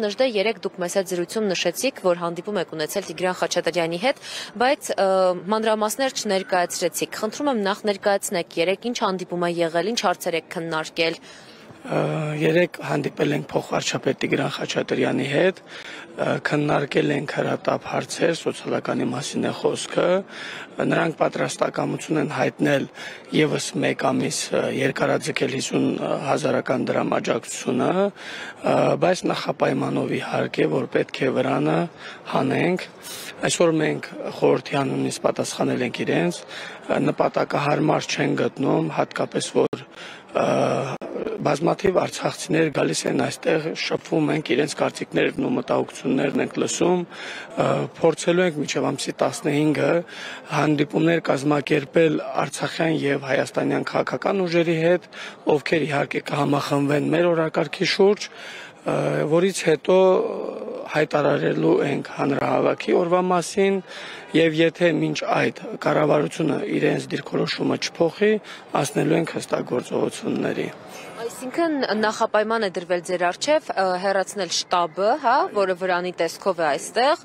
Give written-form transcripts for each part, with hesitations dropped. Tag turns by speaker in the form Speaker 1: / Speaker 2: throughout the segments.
Speaker 1: Նժդե, երեք դուք մեծ զրույցում նշեցիք, որ հանդիպում եք ունեցել Տիգրան Խաչատրյանի հետ, բայց մանրամասներ չներկայացրեցիք։ Խնդրում եմ նախ ներկայացնեք, երեք ինչ հանդիպում է եղել, ինչ հարցեր եք քննարկել։
Speaker 2: Երեք հանդիպել ենք փոխվարչապետ Տիգրան Խաչատրյանի հետ, քննարկել ենք հրատապ հարցեր, սոցիալականի մասին է խոսքը, նրանք պատրաստակամություն են հայտնել եւս մեկ ամիս երկարաձգել 50,000 դրամ աջակցությունը, բայց նախապայմանով իհարկե, որ պետք է վրանը հանենք։ Այսօր մենք խորհրդի անունից պատասխանել ենք իրենց, նպատակահարմար չեն գտնում, հատկապես որ բազմաթիվ արցախցիներ գալիս են այստեղ, շփվում ենք, իրենց կարծիքներն ու մտահոգություններն ենք լսում, փորձելու ենք մինչև ամսի 15-ը հանդիպումներ կազմակերպել արցախյան եւ հայաստանյան քաղաքական ուժերի հետ, ովքեր իհարկե կհամախմբվեն մեր օրակարգի շուրջ, որից հետո հայտարարելու ենք հանրահավաքի օրվա մասին եւ եթե մինչ այդ կառավարությունը իրենց դիրքորոշումը չփոխի, անցնելու ենք հստակ գործողությունների։
Speaker 1: Այսինքն նախապայման է դրվել ձեր առջև հեռացնել շտաբը, որը վրանի տեսքով է այստեղ,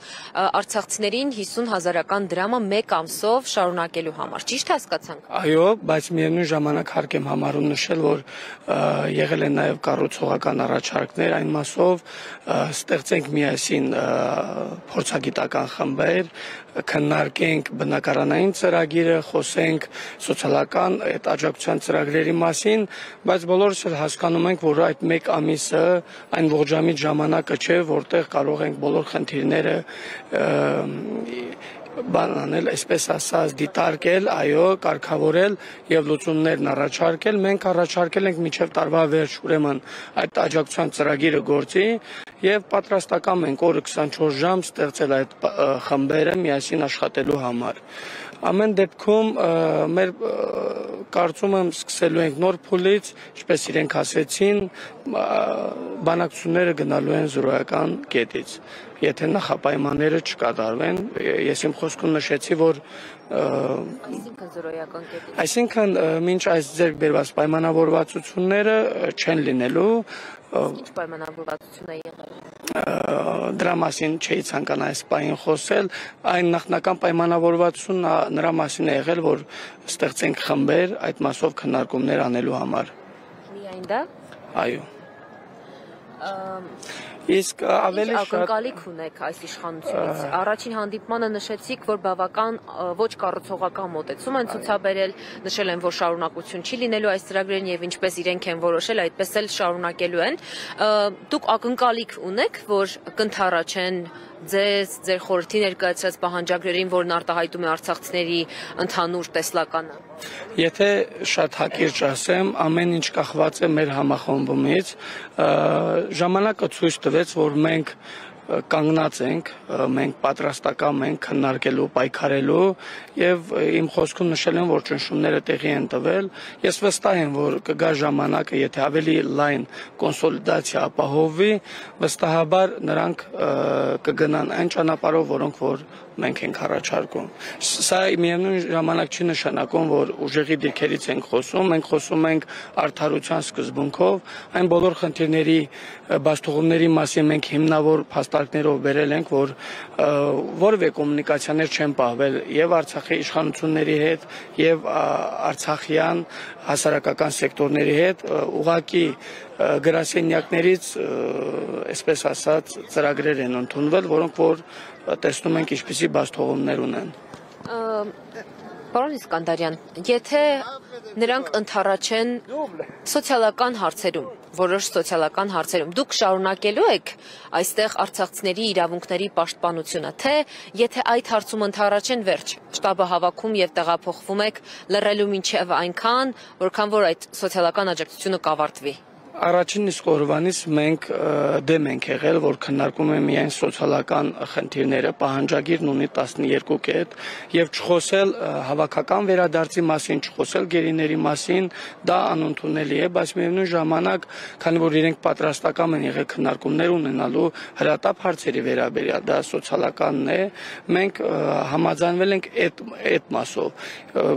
Speaker 1: արցախցիներին 50,000 դրամը մեկ ամսով շարունակելու համար, ճիշտ հասկացանք։
Speaker 2: Այո, բայց միևնույն ժամանակ հարկ եմ համարում նշել, որ եղել են նաև կառուցողական առաջարկներ այն մասով, ստեղծենք միասին փորձագիտական խմբեր, քննարկենք բնակարանային ծրագիրը, խոսենք սոցիալական այդ աջակցության ծրագրերի մասին, բայց բոլորս էլ հասկանում ենք, որ այդ մեկ ամիսը այն ողջամիտ ժամանակը չէ, որտեղ կարող ենք բոլոր խնդիրները բանանել, այսպես ասած, դիտարկել, այո, կարգավորել եւ լուծումներն առաջարկել։ Մենք առաջարկել ենք մինչեւ տարվա վերջ, ուրեմն այդ աջակցության ծրագիրը գործի եւ պատրաստակամ ենք օրը 24 ժամ ստեղծել այդ խմբերը միասին աշխատելու համար։ Ամեն դեպքում մեր կարծում եմ սկսելու ենք նոր փուլից, ինչպես իրենք ասեցին, բանակցությունները գնալու են զրոյական կետից։ Եթե նախապայմանները չկատարվեն, ես իմ խոսքում նշեցի, որ այսինքն մինչ այս ձեռք բերված պայմանավորվածությունները չեն լինելու,
Speaker 1: ինչ պայմանավորվածություն է եղել։
Speaker 2: Դրա մասին չէի ցանկանա այս պահին խոսել, այն նախնական պայմանավորվածությունն նրա մասին է եղել, որ ստեղծենք խմբեր այդ մասով քննարկումներ անելու համար։
Speaker 1: Միայն դա։
Speaker 2: Այո։ Իսկ ավելի շատ
Speaker 1: ակնկալիք ունեք այս իշխանությունից։ Առաջին հանդիպմանը նշեցիք, որ բավական ոչ կառուցողական մոտեցում են ցուցաբերել, նշել են, որ շարունակություն չի լինելու այս ծրագրերին եւ ինչպես իրենք են որոշել, այդպես էլ շարունակելու են։ Դուք ակնկալիք ունեք, որ կընդառաջեն ձեր խորհրդի ներկայացրած պահանջագրերին, որն արտահայտում է արցախցիների ընդհանուր տեսլականը։
Speaker 2: Եթե շատ հակիրճ ասեմ, ամեն ինչ կախված է մեր համախմբումից, ժամանակը ցույց տվեց, որ մենք կանգնած ենք, մենք պատրաստակամ ենք քննարկելու, պայքարելու եւ իմ խոսքում նշել եմ, որ ճնշումները տեղի են տվել։ Ես վստահ եմ, որ կգա ժամանակը, եթե ավելի լայն կոնսոլիդացիա ապահովվի, վստահաբար նրանք կգնան այն ճանապարհով, որոնք որ մենք ենք առաջարկում։ Սա միևնույն ժամանակ չի նշանակում, որ ուժեղի դիրքերից ենք խոսում, մենք խոսում ենք արդարության սկզբունքով, այն բոլոր խնդիրների բացթողումների մասին մենք հիմնավոր փաստարկներով բերել ենք, որ որևէ կոմունիկացիաներ չեն պահվել եւ Արցախի իշխանությունների հետ եւ արցախյան հասարակական սեկտորների հետ, ուղղակի գրասենյակներից, այսպես ասած, ծրագրեր են ընդունվել, որոնք որ տեսնում ենք ինչպիսի բացթողումներ ունեն։
Speaker 1: Պարոն Իսկանդարյան, եթե նրանք ընդառաջեն սոցիալական հարցերում, որոշ սոցիալական հարցերում, դուք շարունակելու եք այստեղ արցախցիների իրավունքների պաշտպանությունը, թե եթե այդ հարցում ընդառաջեն վերջ, շտաբը հավաքում եւ տեղափոխվում եք լռելու մինչեւ այնքան, որքան որ այդ սոցիալական աջակցությունը կավարտվի։
Speaker 2: Առաջին իսկ օրվանից մենք դեմ ենք եղել, որ քննարկում է միայն սոցիալական խնդիրները, պահանջագիրն ունի 12 կետ եւ չխոսել հավաքական վերադարձի մասին, չխոսել գերիների մասին, դա անընդունելի է, բայց միևնույն ժամանակ, քանի որ իրենք պատրաստակամ են եղել քննարկումներ ունենալու հրատապ հարցերի վերաբերյալ, դա սոցիալականն է, մենք համաձայնվել ենք այդ մասով։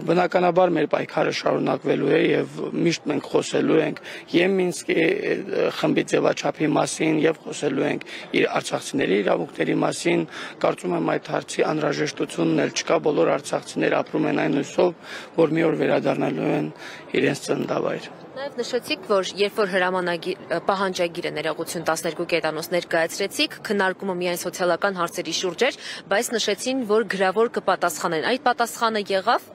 Speaker 2: Բնականաբար մեր պայքարը շարունակվելու է եւ միշտ մենք խոսելու ենք եւ Մինսկի Լուգանսկի խմբի ձևաչափի մասին եւ խոսելու ենք իր արցախցիների իրավունքների մասին, կարծում եմ այդ հարցի անհրաժեշտությունն էլ չկա, բոլոր արցախցիները ապրում են այն հույսով, որ մի օր վերադառնալու են իրենց ծննդավայր։
Speaker 1: Նաև նշեցիք, որ երբ որ պահանջագիրը ներողություն 12 կետանոց ներկայացրեցիք, քննարկումը միայն սոցիալական հարցերի շուրջ էր, բայց նշեցին, որ գրավոր կպատասխանեն։ Այդ պատասխանը եղավ։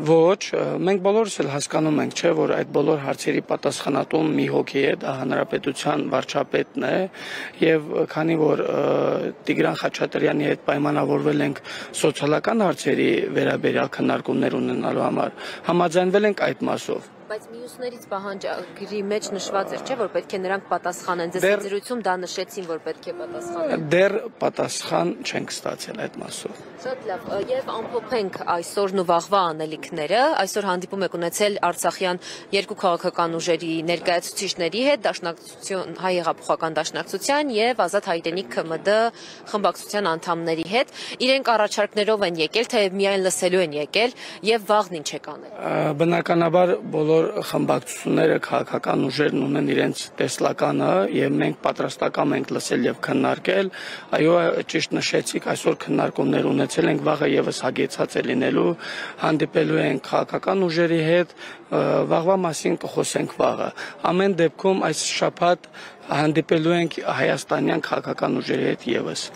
Speaker 2: Ոչ, մենք բոլորս էլ հասկանում ենք, չէ, որ այդ բոլոր հարցերի պատասխանատուն մի հոգի է, դա հանրապետության վարչապետն է, եւ քանի որ Տիգրան Խաչատրյանի հետ պայմանավորվել ենք սոցիալական հարցերի վերաբերյալ քննարկումներ ունենալու համար, համաձայնվել ենք այդ մասով։
Speaker 1: Բայց մյուսներից պահանջագրի մեջ նշված էր, չէ, որ պետք է նրանք պատասխանեն։ Ձեր զրույցում դա նշեցին, որ պետք է պատասխանեն։
Speaker 2: Դեռ պատասխան չենք ստացել այդ մասով։
Speaker 1: Շատ լավ, եւ ամփոփենք այսօրն ու վաղվա անելիքները։ Այսօր հանդիպում եք ունեցել Արցախյան երկու քաղաքական ուժերի ներկայացուցիչների հետ, Դաշնակցություն Հայ հեղափոխական դաշնակցության եւ Ազատ Հայրենիք ՔՄԴ խմբակցության անդամների հետ։ Իրենք առաջարկներով են եկել, թե միայն լսելու են եկել եւ վաղն ինչ եք անել։
Speaker 2: Բնականաբար բոլոր խմբակցությունները քաղաքական ուժերն ունեն իրենց տեսլականը եւ մենք պատրաստական ենք լսել եւ քննարկել։ Այո, ճիշտ նշեցիք, այսօր քննարկումներ ունեցել ենք, վաղը եւս հագեցած է լինելու, հանդիպելու ենք քաղաքական ուժերի հետ, վաղվա մասին կխոսենք վաղը։ Ամեն դեպքում այս շաբաթ հանդիպելու ենք հայաստանյան քաղաքական ուժերի հետ եւս։